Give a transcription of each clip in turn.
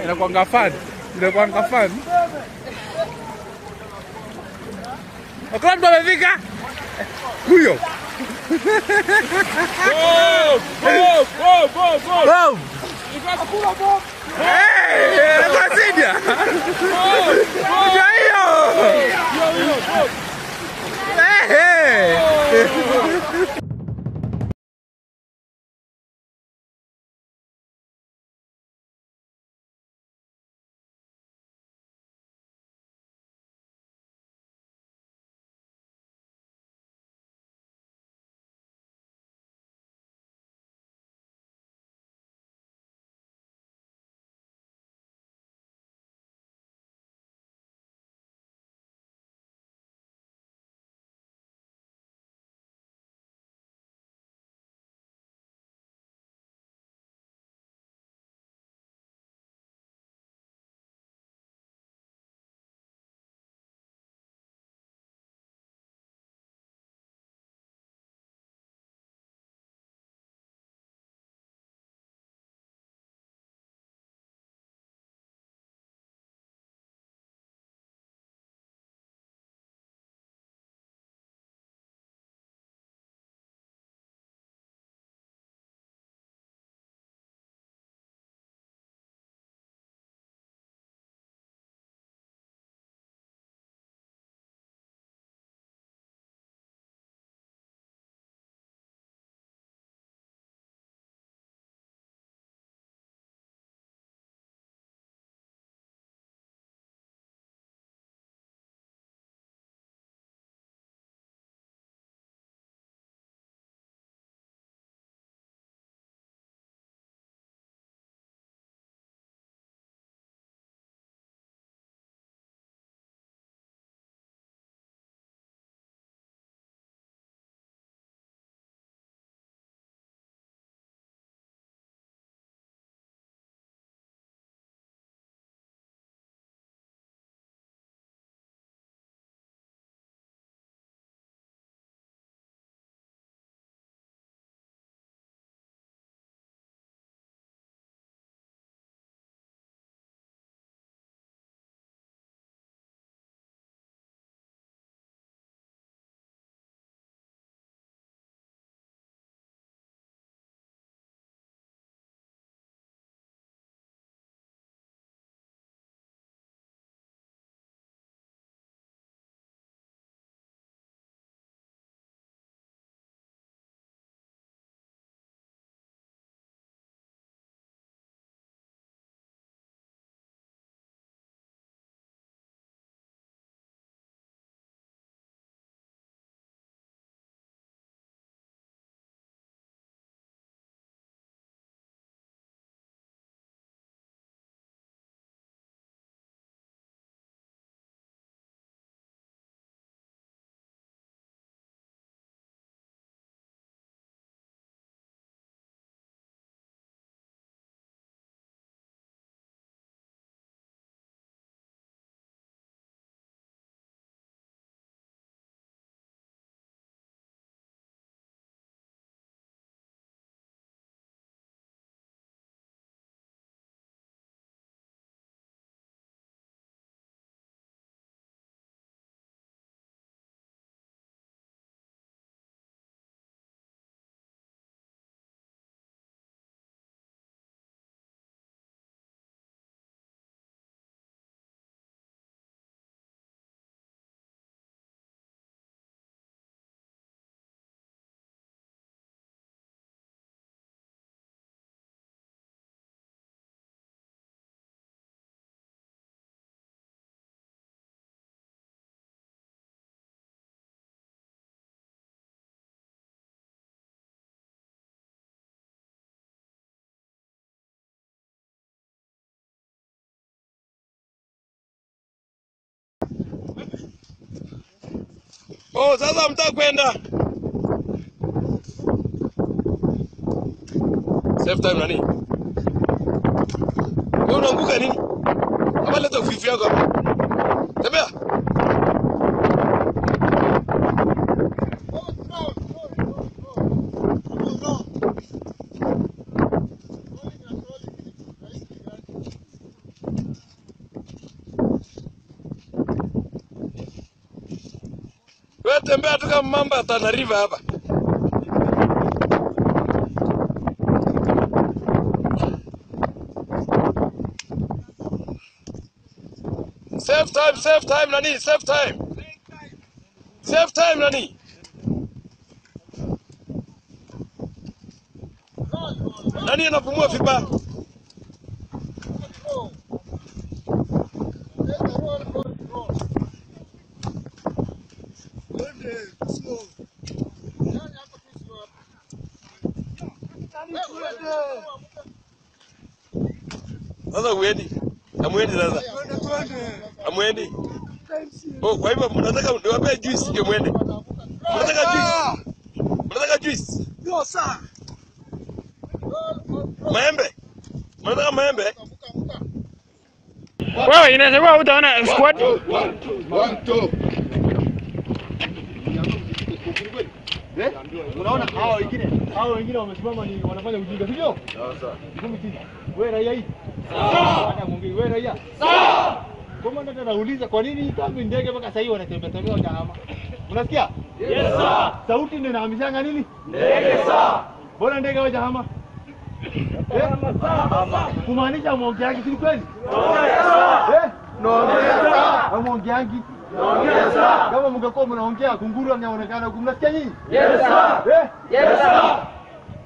Inakuanga fun. Inakuanga fun. Hakuna mtu amefika. Huyo. Go. Ikakula bomb. Hey, unasidia. Hiyo. Hey. Oh, sasa mtaka kwenda. Save time nani? Wewe unaanguka nini? Kama leta ufifu yako hapa. Tembea. Tunaongelea mambo ya Tana River hapa. Save time nani, save time. Save time nani. Nani anapumua vibaya? Sasa uendi. Amwendi sasa. Amwendi. Oh, kwa hivyo mnataka niwape juice ndio mwende. Mnataka juice? Mnataka juice? Yo sir. Maembe. Mnataka maembe? Wewe inaweza utaona squad. 1 2. Unaona hao wengine wamesimama ni wanafanya ujinga, sio? Sawa. Wewe raia hii. Sawa. Wewe raia. Sawa. Kama ndio nauliza kwa nini kambi ndege mpaka sasa hivi wanatembea wajahama? Unasikia? Yes sir. Sauti ndio inahamishanga nini? Ndege sir. Bora ndege wajahama. Kumaanisha mwongeaji si kweli? Naongea. Mwongeaji. Naongea. Kama mngekuwa mnaongea kunguru anaonekana huko, mnasikia nyinyi? Yes sir. Yes sir.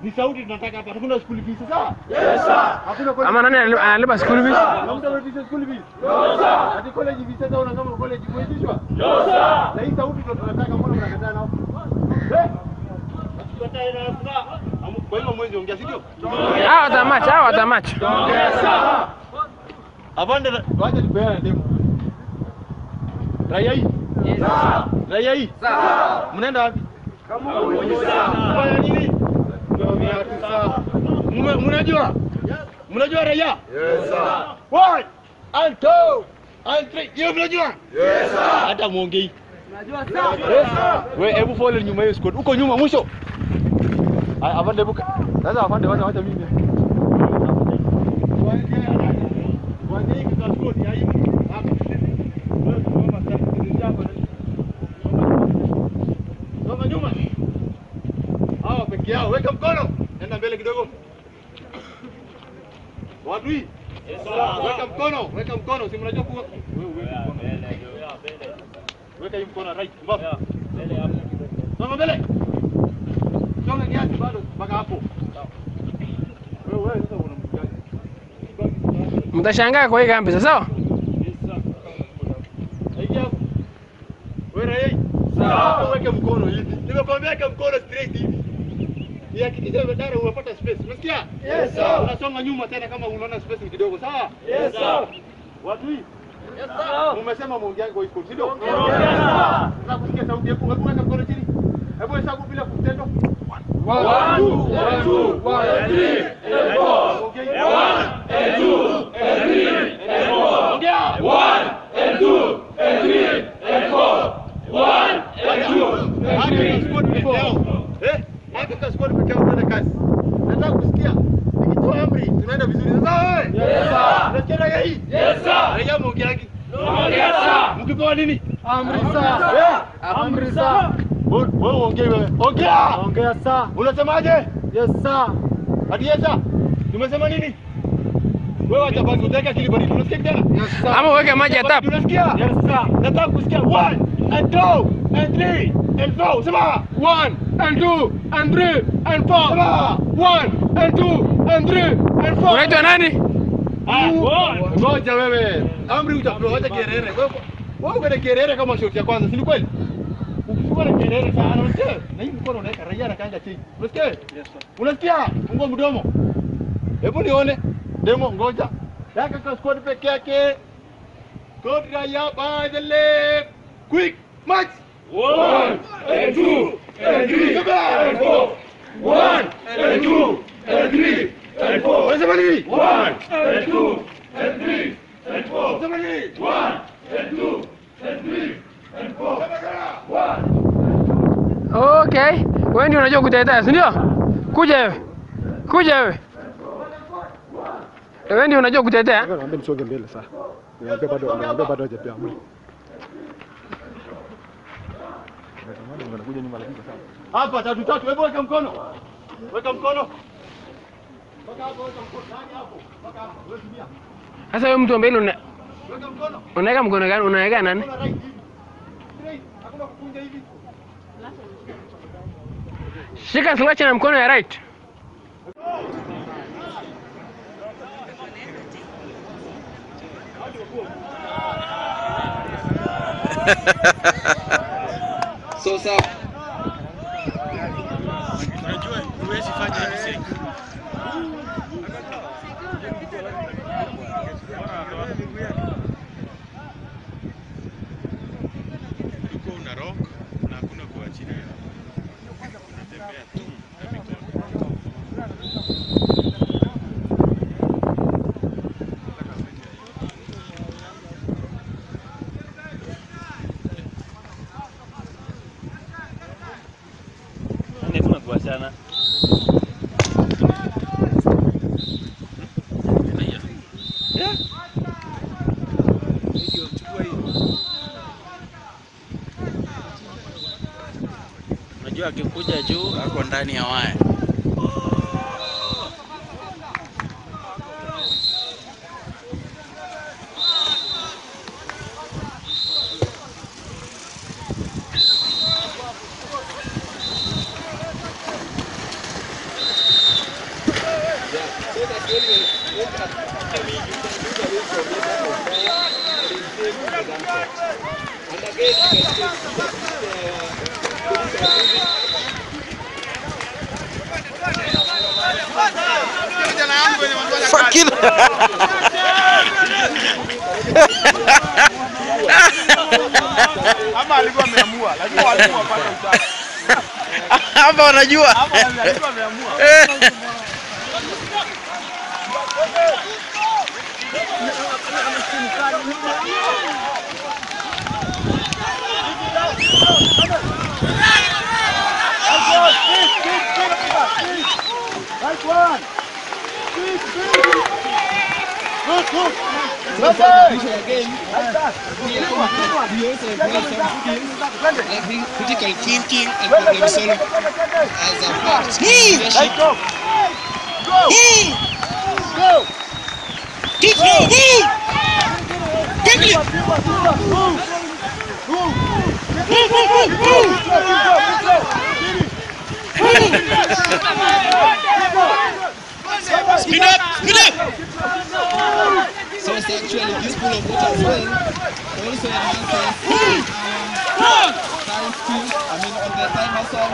Ni sauti tunataka hapa. Hakuna school fees sasa? Yes sir. Hakuna Ama nani analipa school fees? Hamna notice school fees. No sir. Hadi college fees sasa una kama college kuitishwa? No sir. Na hii sauti tunataka, mbona mnakataa nao? Tukataa na sasa. Kwa hiyo mwezi ongea sio? Hawa watamacha. Ongea sasa. Abande waje tupeane demo. Raia hii? Yes sir. Raia hii? Sir. Mnaenda wapi? Kama fanya nini? Mnajua? Mnajua raia? Yes sir. 1 and 2 and 3. Yeye mnajua? Yes sir. Hata muongei. Unajua sir? Yes sir. Wewe hebu follow nyuma hiyo squad. Uko nyuma mwisho. Avande buka. Sasa avande wacha mimi. Waje kwa squad ya hii. Hapa. Wewe mama sasa hapa. Soma nyuma. Hawa peke yao, weka mkono. Nenda mbele kidogo. Watu hii. Yes sir. Weka mkono, si mnajua kuwa. Wewe mbele. Weka hii mkono right, mbele hapo. Soma mbele. Songa kiasi bado mpaka hapo. Wewe sasa unampigaje? Mtashangaa kwa hii kambi sasa. Sawa? Yes sir. Ingia hapo. Wewe raia. Sawa, weka mkono hivi. Nimekwambia weka mkono straight hivi. Hakikisha badala unapata space. Unasikia? Yes sir. Unasonga nyuma tena kama unaona space kidogo, sawa? Yes sir. Watu hii? Yes sir. Umesema muongea kwa hiyo, sio? Yes sir. Nakusikia sauti yako. Hebu weka mkono chini. Hebu hesabu bila kutendo. 1 2 1 2 3 4 1 and 2 and 3 and 4 ongea 1 and 2 and 3 and 4 1 and 2 and 3 and 4 Hakika squad pekee tunaenda kazi. Nataka kusikia. Nikitoa amri tunaenda vizuri sasa wewe? Yes sir. Unasikia raia hii? Yes sir. Raia mwongeaji? Naongea sir. Mkipewa nini? Amri sir. Amri sir. Wewe ongea wewe. Ongea. Ongea sir. Unasemaje? Yes sir. Hadi yes sir. Tumesema nini? Wewe acha basi utaweka akili baridi. Unasikia tena? Yes sir. Ama weke maji ya tap. Unasikia? Yes sir. Nataka kusikia 1 and 2 and 3 and 4. Sema 1 and 2 and 3 and 4. Sema 1 and 2 and 3 and 4. Unaitwa nani? Ngoja wewe. Amri utapewa hata Kerere. Wewe uko na Kerere kama shoti ya kwanza, si ni kweli? Ukifika na Kerere sana unasikia? Na hii mkono unaweka raia na kanga chini. Unasikia? Yes sir. Unasikia? Fungua mdomo. Hebu nione. Demo ngoja. Daka kwa squad peke yake. Code raia by the left. Quick march. 1 and 2 and 3 and 4. 1 and 2 and 3 and 4. Unasema nini? 1 and 2 and 3 and 4. Unasema nini? 1 and 2 and 3 and 4. Okay. Wewe ndio unajua kutetea, si ndio? Kuja wewe. Kuja wewe. Wewe ndio unajua kutetea? Naomba msonge mbele sasa. Niambie bado hajapea amri. Hapa tatu. Hebu weka mkono. Weka mkono. Mpaka hapo weka mkono. Nani hapo? Mpaka hapo. Wewe tumia. Sasa wewe mtu mbele Weka mkono. unaweka mkono gani? Unaweka nani? Straight. Hakuna kukunja hivi. Shika slash na mkono ya right. So sawa. Unajua huwezi fanya hivi sasa. Uko una rock na hakuna kuachilia. Unatembea tu na mikono. Sana. Unajua akikuja juu ako ndani ya waya. Fucking Ama alikuwa ameamua, lakini walikuwa pale utani. Hapa wanajua. Hapa alikuwa ameamua. critical thinking and problem solving as a part of leadership. Speed up! So it's actually this pool of water as well also enhances time skills, on the thigh muscle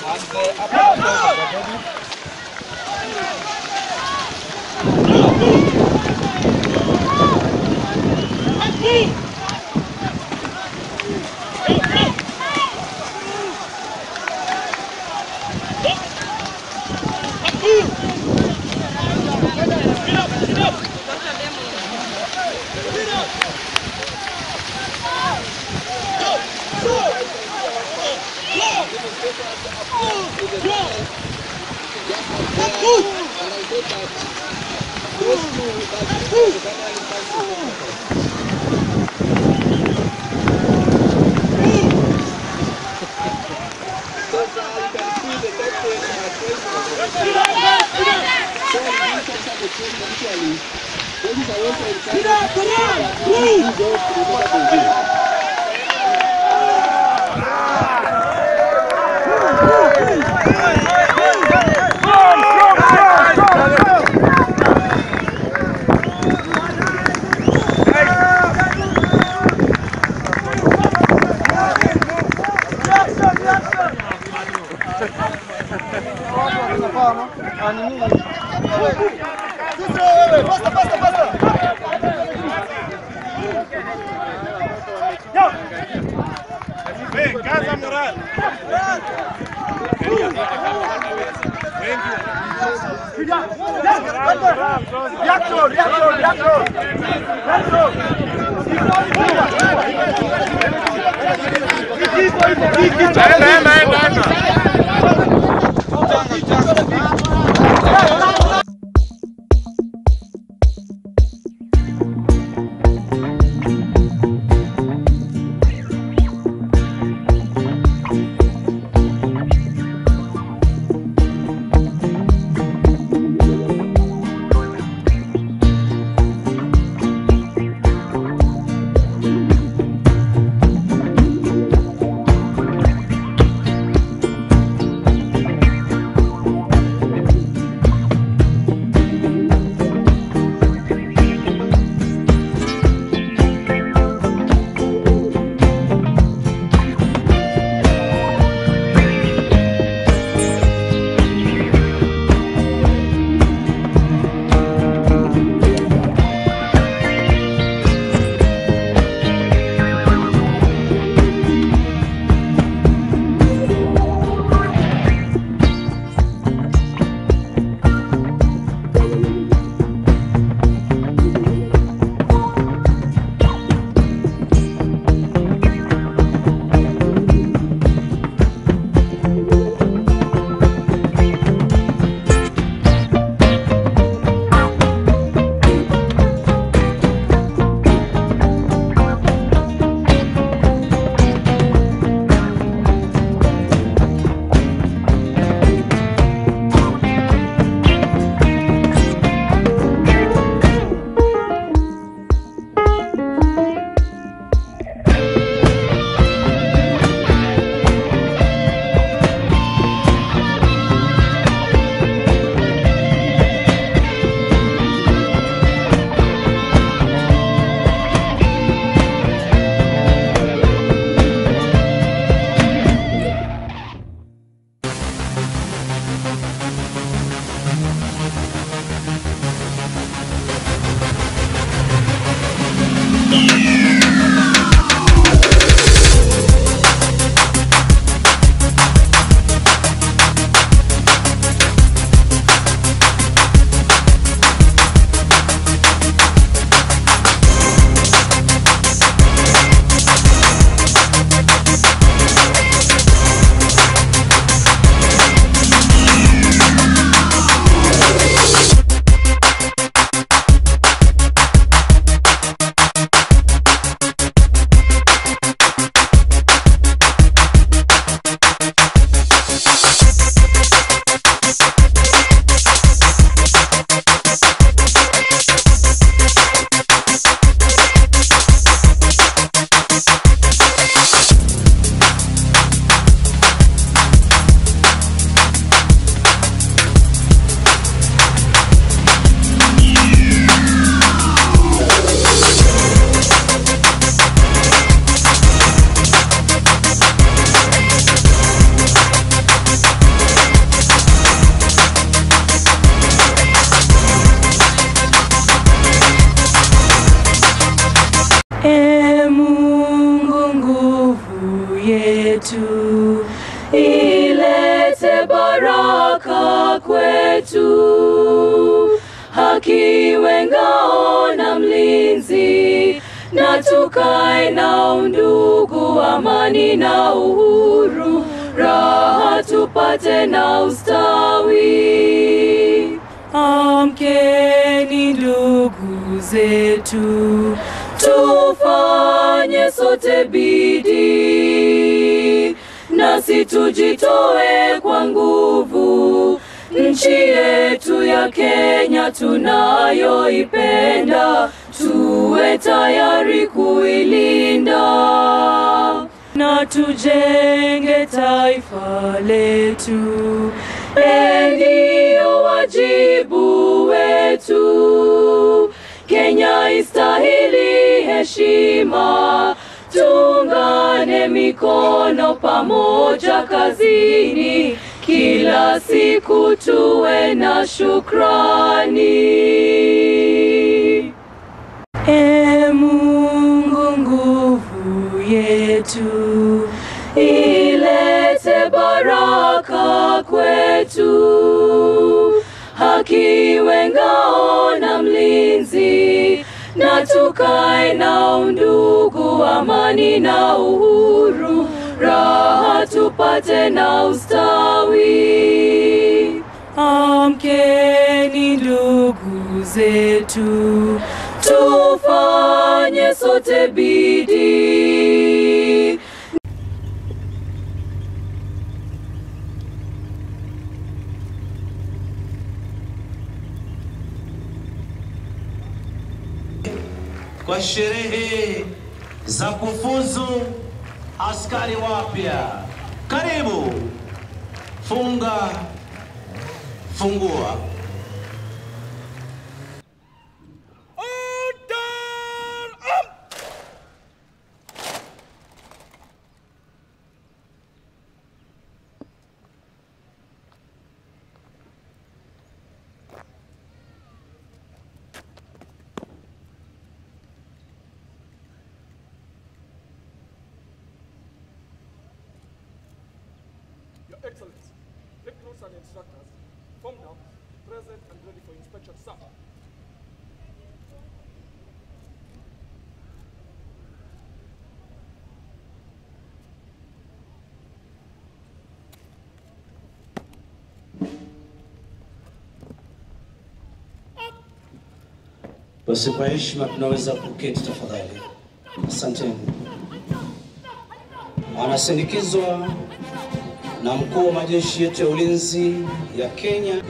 and the upper muscle of the body. yetu, ilete baraka kwetu, haki iwe ngao na mlinzi, na tukae na undugu, amani na uhuru, raha tupate na ustawi. Amkeni ndugu zetu, tufanye sote bidii, nasi tujitoe kwa nguvu, nchi yetu ya Kenya tunayoipenda, tuwe tayari kuilinda, na tujenge taifa letu. Ndio wajibu wetu, Kenya istahili heshima, tuungane mikono pamoja kazini, kila siku tuwe na shukrani. Mungu nguvu yetu, ilete baraka kwetu, haki iwe ngao na mlinzi, na tukae na undugu, amani na uhuru, raha tupate na ustawi. Amkeni ndugu zetu, tufanye sote bidii. Kwa sherehe za kufuzu askari wapya. Karibu. Funga, fungua. Your Excellency, recruits and instructors, formed up, present and ready for inspection, sir. Basi kwa heshima tunaweza kuketi tafadhali. Asanteni. Anasindikizwa na mkuu wa majeshi yetu ya ulinzi ya Kenya.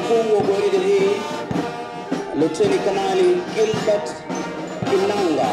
mkuu wa gwaride hii Luteni Kanali Gilbert Kinanga